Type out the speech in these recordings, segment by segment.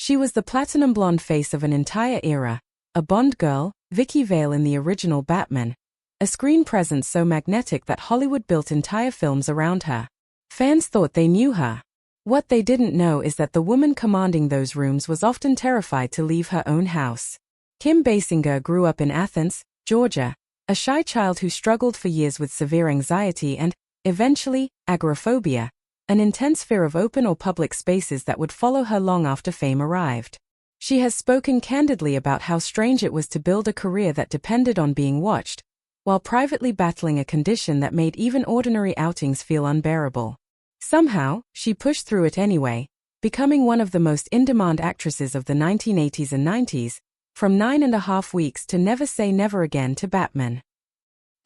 She was the platinum blonde face of an entire era, a Bond girl, Vicky Vale in the original Batman, a screen presence so magnetic that Hollywood built entire films around her. Fans thought they knew her. What they didn't know is that the woman commanding those rooms was often terrified to leave her own house. Kim Basinger grew up in Athens, Georgia, a shy child who struggled for years with severe anxiety and, eventually, agoraphobia, an intense fear of open or public spaces that would follow her long after fame arrived. She has spoken candidly about how strange it was to build a career that depended on being watched, while privately battling a condition that made even ordinary outings feel unbearable. Somehow, she pushed through it anyway, becoming one of the most in-demand actresses of the 1980s and 90s, from 9.5 Weeks to Never Say Never Again to Batman.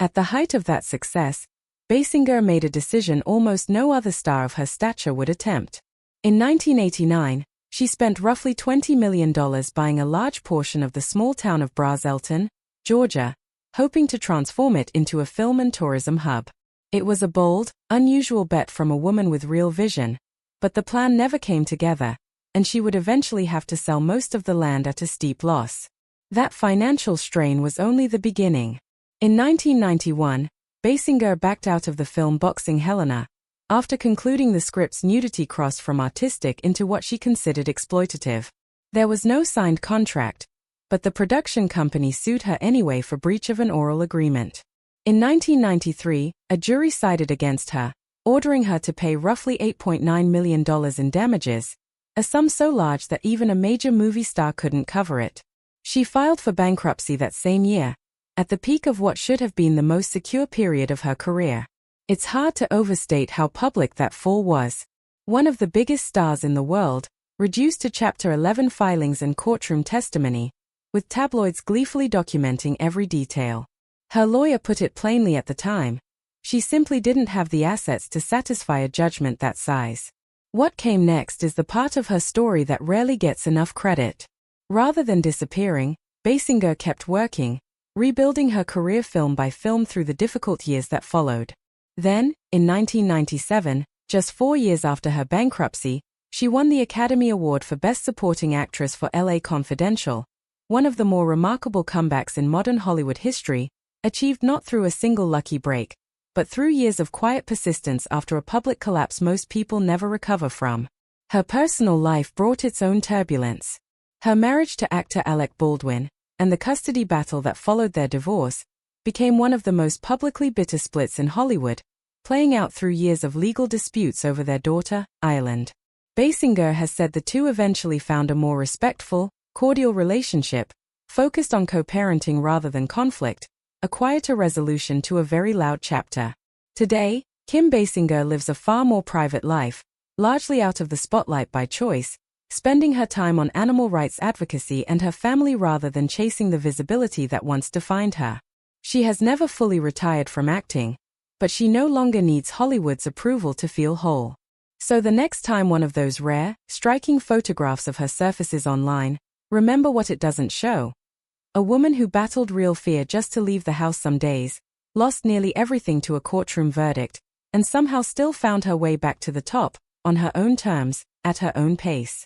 At the height of that success, Basinger made a decision almost no other star of her stature would attempt. In 1989, she spent roughly $20 million buying a large portion of the small town of Braselton, Georgia, hoping to transform it into a film and tourism hub. It was a bold, unusual bet from a woman with real vision, but the plan never came together, and she would eventually have to sell most of the land at a steep loss. That financial strain was only the beginning. In 1991, Basinger backed out of the film Boxing Helena, after concluding the script's nudity crossed from artistic into what she considered exploitative. There was no signed contract, but the production company sued her anyway for breach of an oral agreement. In 1993, a jury sided against her, ordering her to pay roughly $8.9 million in damages, a sum so large that even a major movie star couldn't cover it. She filed for bankruptcy that same year, at the peak of what should have been the most secure period of her career. It's hard to overstate how public that fall was. One of the biggest stars in the world, reduced to Chapter 11 filings and courtroom testimony, with tabloids gleefully documenting every detail. Her lawyer put it plainly at the time: she simply didn't have the assets to satisfy a judgment that size. What came next is the part of her story that rarely gets enough credit. Rather than disappearing, Basinger kept working, rebuilding her career film by film through the difficult years that followed. Then, in 1997, just 4 years after her bankruptcy, she won the Academy Award for Best Supporting Actress for LA Confidential, one of the more remarkable comebacks in modern Hollywood history, achieved not through a single lucky break, but through years of quiet persistence after a public collapse most people never recover from. Her personal life brought its own turbulence. Her marriage to actor Alec Baldwin, and the custody battle that followed their divorce, became one of the most publicly bitter splits in Hollywood, playing out through years of legal disputes over their daughter, Ireland. Basinger has said the two eventually found a more respectful, cordial relationship, focused on co-parenting rather than conflict, a quieter resolution to a very loud chapter. Today, Kim Basinger lives a far more private life, largely out of the spotlight by choice, spending her time on animal rights advocacy and her family rather than chasing the visibility that once defined her. She has never fully retired from acting, but she no longer needs Hollywood's approval to feel whole. So the next time one of those rare, striking photographs of her surfaces online, remember what it doesn't show. A woman who battled real fear just to leave the house some days, lost nearly everything to a courtroom verdict, and somehow still found her way back to the top, on her own terms, at her own pace.